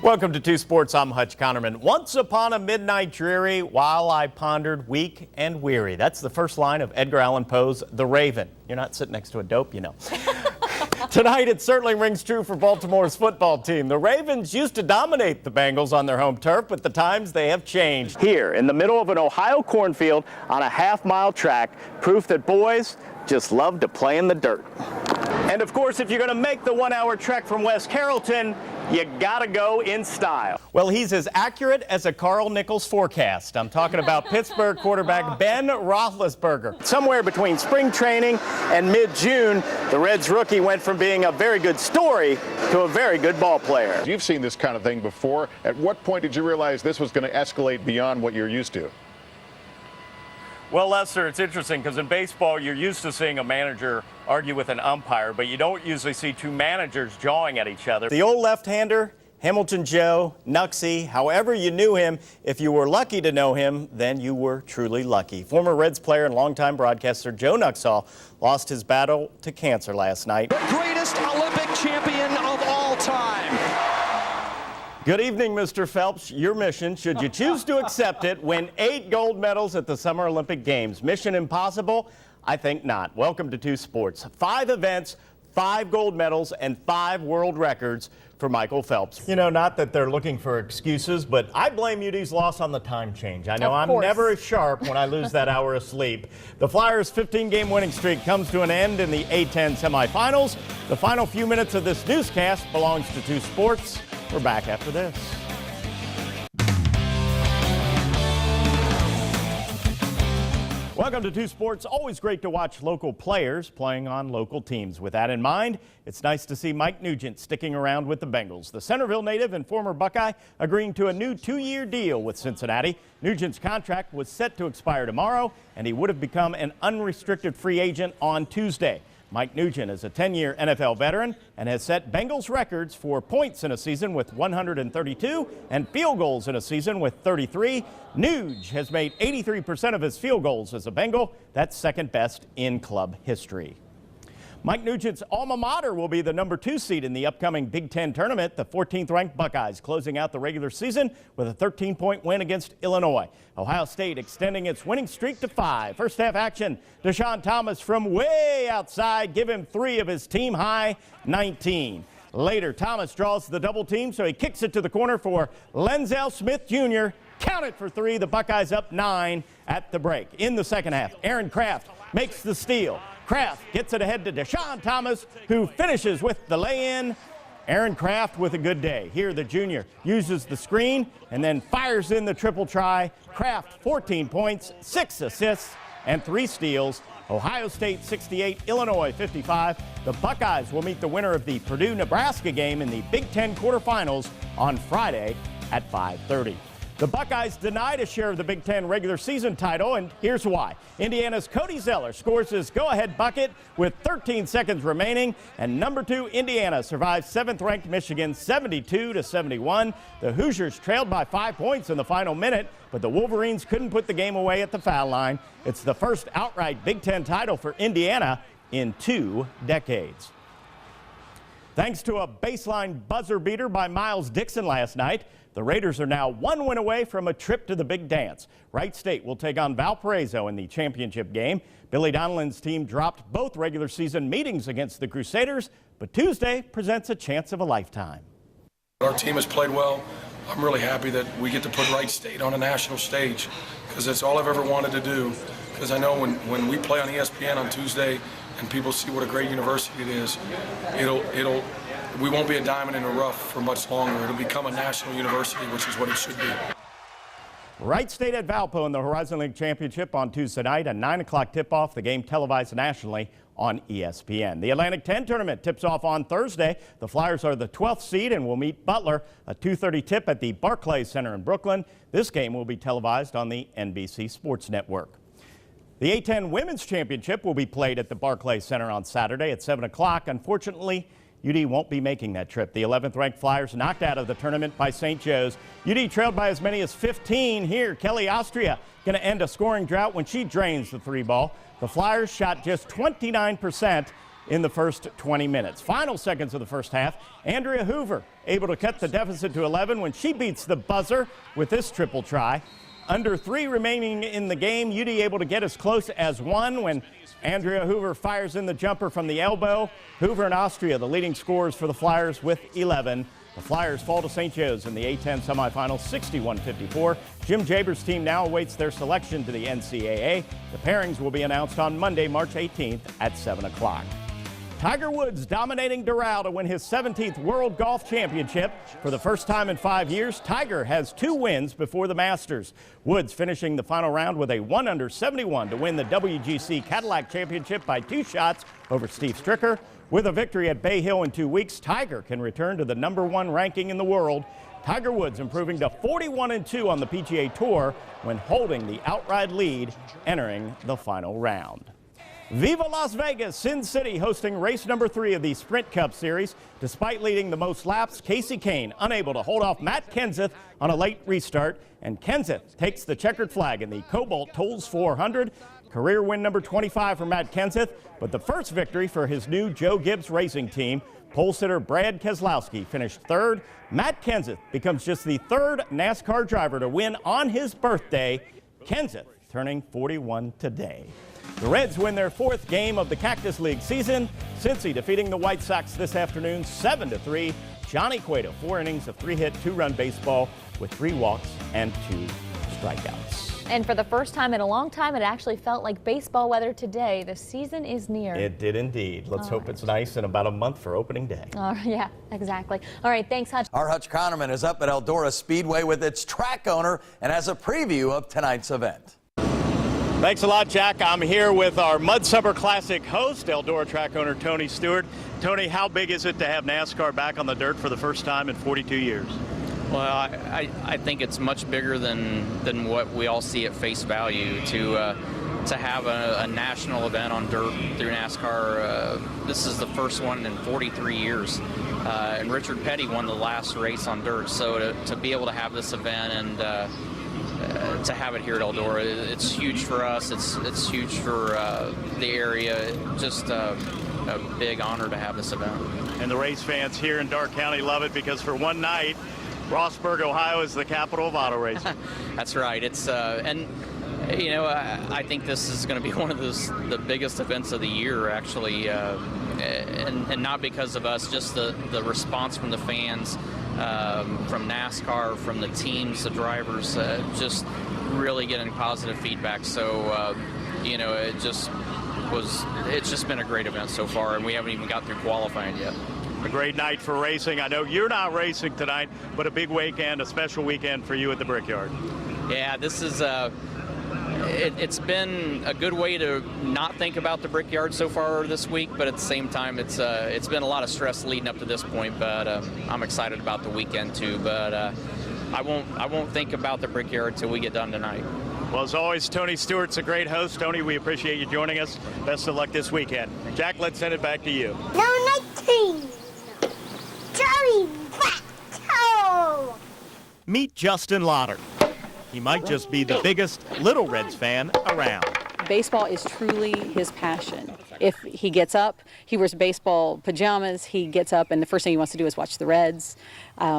Welcome to Two Sports. I'm Hutch Konerman. Once upon a midnight dreary, while I pondered weak and weary. That's the first line of Edgar Allan Poe's The Raven. You're not sitting next to a dope, you know. Tonight, it certainly rings true for Baltimore's football team. The Ravens used to dominate the Bengals on their home turf, but the times they have changed. Here, in the middle of an Ohio cornfield on a half-mile track, proof that boys just love to play in the dirt. And of course, if you're going to make the one-hour trek from West Carrollton, you gotta go in style. Well, he's as accurate as a Carl Nichols forecast. I'm talking about Pittsburgh quarterback Ben Roethlisberger. Somewhere between spring training and mid-June, the Reds rookie went from being a very good story to a very good ball player. You've seen this kind of thing before. At what point did you realize this was going to escalate beyond what you're used to? Well, Lester, it's interesting because in baseball, you're used to seeing a manager argue with an umpire, but you don't usually see two managers jawing at each other. The old left-hander, Hamilton Joe, Nuxie, however you knew him, if you were lucky to know him, then you were truly lucky. Former Reds player and longtime broadcaster Joe Nuxall lost his battle to cancer last night. The greatest Olympic champion of all time. Good evening, Mr. Phelps. Your mission, should you choose to accept it, win 8 gold medals at the Summer Olympic Games. Mission impossible? I think not. Welcome to Two Sports. 5 events, 5 gold medals, and 5 world records for Michael Phelps. You know, not that they're looking for excuses, but I blame UD's loss on the time change. I know I'm never as sharp when I lose that hour of sleep. The Flyers' 15-game winning streak comes to an end in the A-10 semifinals. The final few minutes of this newscast belongs to Two Sports. We're back after this. Welcome to Two Sports. Always great to watch local players playing on local teams. With that in mind, it's nice to see Mike Nugent sticking around with the Bengals. The Centerville native and former Buckeye agreeing to a new 2-year deal with Cincinnati. Nugent's contract was set to expire tomorrow, and he would have become an unrestricted free agent on Tuesday. Mike Nugent is a 10-year NFL veteran and has set Bengals records for points in a season with 132 and field goals in a season with 33. Nuge has made 83% of his field goals as a Bengal. That's second best in club history. Mike Nugent's alma mater will be the number 2 seed in the upcoming Big Ten tournament. The 14th-ranked Buckeyes closing out the regular season with a 13-point win against Illinois. Ohio State extending its winning streak to 5. First half action, Deshaun Thomas from way outside. Give him 3 of his team-high 19. Later, Thomas draws the double team, so he kicks it to the corner for Lenzel Smith Jr. Count it for 3. The Buckeyes up 9 at the break. In the second half, Aaron Kraft makes the steal. Kraft gets it ahead to Deshaun Thomas, who finishes with the lay-in. Aaron Kraft with a good day. Here, the junior uses the screen and then fires in the triple try. Kraft, 14 points, 6 assists, and 3 steals. Ohio State 68, Illinois 55. The Buckeyes will meet the winner of the Purdue-Nebraska game in the Big Ten quarterfinals on Friday at 5:30. The Buckeyes denied a share of the Big Ten regular season title, and here's why. Indiana's Cody Zeller scores his go-ahead bucket with 13 seconds remaining, and number 2 Indiana survives 7th-ranked Michigan 72-71. The Hoosiers trailed by 5 points in the final minute, but the Wolverines couldn't put the game away at the foul line. It's the first outright Big Ten title for Indiana in 2 decades. Thanks to a baseline buzzer beater by Miles Dixon last night, the Raiders are now 1 win away from a trip to the big dance. Wright State will take on Valparaiso in the championship game. Billy Donovan's team dropped both regular season meetings against the Crusaders, but Tuesday presents a chance of a lifetime. Our team has played well. I'm really happy that we get to put Wright State on a national stage because that's all I've ever wanted to do. Because I know when we play on ESPN on Tuesday and people see what a great university it is, we won't be a diamond in the rough for much longer. It'll become a national university, which is what it should be. Wright State at Valpo in the Horizon League Championship on Tuesday night, a 9 o'clock tip-off, the game televised nationally on ESPN. The Atlantic 10 tournament tips off on Thursday. The Flyers are the 12th seed and will meet Butler, a 2:30 tip at the Barclays Center in Brooklyn. This game will be televised on the NBC Sports Network. The A-10 Women's Championship will be played at the Barclays Center on Saturday at 7 o'clock. Unfortunately, UD won't be making that trip. The 11th-ranked Flyers knocked out of the tournament by St. Joe's. UD trailed by as many as 15 here. Kelly Austria going to end a scoring drought when she drains the 3 ball. The Flyers shot just 29% in the first 20 minutes. Final seconds of the first half, Andrea Hoover able to cut the deficit to 11 when she beats the buzzer with this triple try. Under 3 remaining in the game, UD able to get as close as 1 when Andrea Hoover fires in the jumper from the elbow. Hoover and Austria, the leading scorers for the Flyers with 11. The Flyers fall to St. Joe's in the A-10 semifinals 61-54. Jim Jaber's team now awaits their selection to the NCAA. The pairings will be announced on Monday, March 18th at 7 o'clock. Tiger Woods dominating Doral to win his 17th World Golf Championship. For the first time in 5 years, Tiger has 2 wins before the Masters. Woods finishing the final round with a 1-under-71 to win the WGC Cadillac Championship by 2 shots over Steve Stricker. With a victory at Bay Hill in 2 weeks, Tiger can return to the #1 ranking in the world. Tiger Woods improving to 41-2 on the PGA Tour when holding the outright lead entering the final round. Viva Las Vegas, Sin City hosting race number 3 of the Sprint Cup Series. Despite leading the most laps, Casey Kane unable to hold off Matt Kenseth on a late restart. And Kenseth takes the checkered flag in the Cobalt Tolls 400. Career win number 25 for Matt Kenseth, but the first victory for his new Joe Gibbs racing team. Pole sitter Brad Keselowski finished 3rd. Matt Kenseth becomes just the 3rd NASCAR driver to win on his birthday. Kenseth turning 41 today. The Reds win their 4th game of the Cactus League season. Cincy defeating the White Sox this afternoon 7-3. Johnny Cueto, 4 innings of 3-hit, 2-run baseball with 3 walks and 2 strikeouts. And for the first time in a long time, it actually felt like baseball weather today. The season is near. It did indeed. Let's hope it's nice in about a month for opening day. Yeah, exactly. All right, thanks, Hutch. Our Hutch Konerman is up at Eldora Speedway with its track owner and has a preview of tonight's event. Thanks a lot, Jack. I'm here with our Mud Summer Classic host, Eldora track owner Tony Stewart. Tony, how big is it to have NASCAR back on the dirt for the first time in 42 years? Well, I think it's much bigger than what we all see at face value. To have a national event on dirt through NASCAR, this is the first one in 43 years. And Richard Petty won the last race on dirt, so to be able to have this event and to have it here at Eldora, it's huge for us. It's huge for the area. Just a big honor to have this event. And the race fans here in Darke County love it because for one night, Rossburg, Ohio is the capital of auto racing. That's right. It's and you know, I think this is going to be one of the biggest events of the year, actually, and not because of us, just the response from the fans, from NASCAR, from the teams, the drivers, just really getting positive feedback. So you know, it's just been a great event so far, and we haven't even got through qualifying yet. A great night for racing. I know you're not racing tonight, but a big weekend, a special weekend for you at the Brickyard. Yeah, this is it's been a good way to not think about the Brickyard so far this week, but at the same time, it's been a lot of stress leading up to this point. But I'm excited about the weekend too. But I won't think about the Brickyard till we get done tonight. Well, as always, Tony Stewart's a great host. Tony, we appreciate you joining us. Best of luck this weekend. Jack, let's send it back to you. No, 19. Joey Vecto. Meet Justin Lauder. He might just be the biggest Little Reds fan around. Baseball is truly his passion. If he gets up, he wears baseball pajamas, he gets up and the first thing he wants to do is watch the Reds.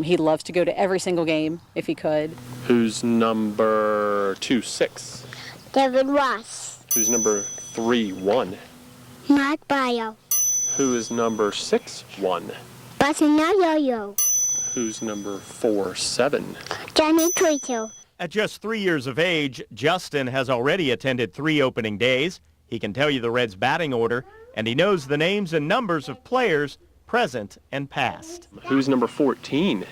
He loves to go to every single game if he could. Who's number 26? Devin Ross. Who's number 31? Mark Bio. Who is number 61? Yo-yo. Who's number 47? Johnny Cueto. At just 3 years of age, Justin has already attended 3 opening days. He can tell you the Reds' batting order, and he knows the names and numbers of players present and past. Who's number 14?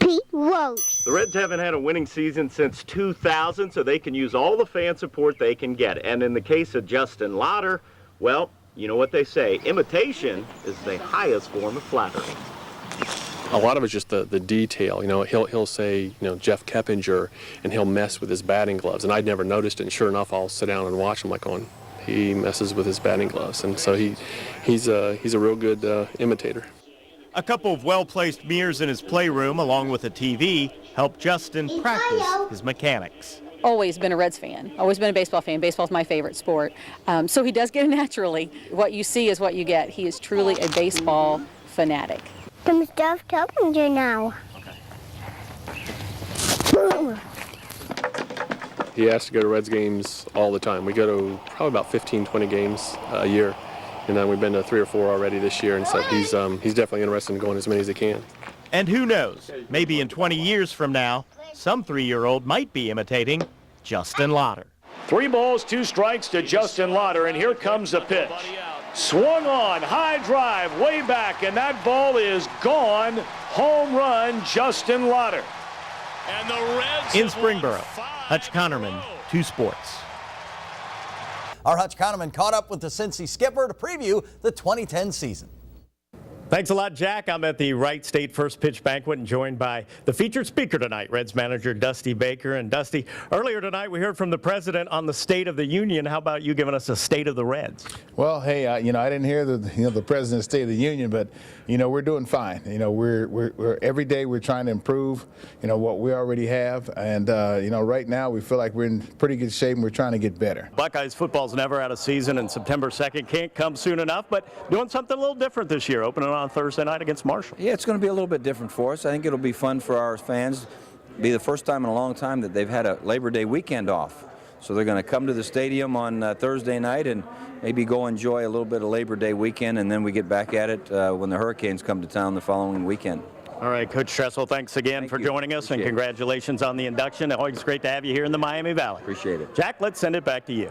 Pete Rose. The Reds haven't had a winning season since 2000, so they can use all the fan support they can get. And in the case of Justin Lauder, well, you know what they say, imitation is the highest form of flattery. A lot of it's just the detail. You know, he'll say, you know, Jeff Keppinger, and he'll mess with his batting gloves. And I'd never noticed it, and sure enough, I'll sit down and watch him like going, he messes with his batting gloves. And so he's a real good imitator. A couple of well-placed mirrors in his playroom, along with a TV, help Justin practice his mechanics. always been a Reds fan, always been a baseball fan. Baseball's my favorite sport. So he does get it naturally. What you see is what you get. He is truly a baseball fanatic. Some stuff talking to now. He has to go to Reds games all the time. We go to probably about 15, 20 games a year, and then we've been to 3 or 4 already this year, and so he's definitely interested in going as many as he can. And who knows, maybe in 20 years from now, some 3-year-old might be imitating Justin Lauder. 3 balls, 2 strikes to Justin Lauder, and here comes the pitch. Swung on, high drive, way back, and that ball is gone. Home run, Justin Lauder. And the Reds In Springboro, Hutch Konerman, 2 Sports. Our Hutch Konerman caught up with the Cincy skipper to preview the 2010 season. Thanks a lot, Jack. I'm at the Wright State First Pitch Banquet and joined by the featured speaker tonight, Reds manager Dusty Baker. And Dusty, earlier tonight we heard from the president on the State of the Union. How about you giving us a State of the Reds? Well, hey, I didn't hear the president's State of the Union, but we're doing fine. We're every day we're trying to improve what we already have, and right now we feel like we're in pretty good shape and we're trying to get better. Buckeyes football's never out of season, and September 2nd can't come soon enough, but doing something a little different this year, opening on Thursday night against Marshall. Yeah, it's going to be a little bit different for us. I think it'll be fun for our fans. It'll be the first time in a long time that they've had a Labor Day weekend off. So they're going to come to the stadium on Thursday night and maybe go enjoy a little bit of Labor Day weekend, and then we get back at it when the Hurricanes come to town the following weekend. All right, Coach Tressel, thanks again for joining us, and congratulations on the induction. Always great to have you here in the Miami Valley. Appreciate it. Jack, let's send it back to you.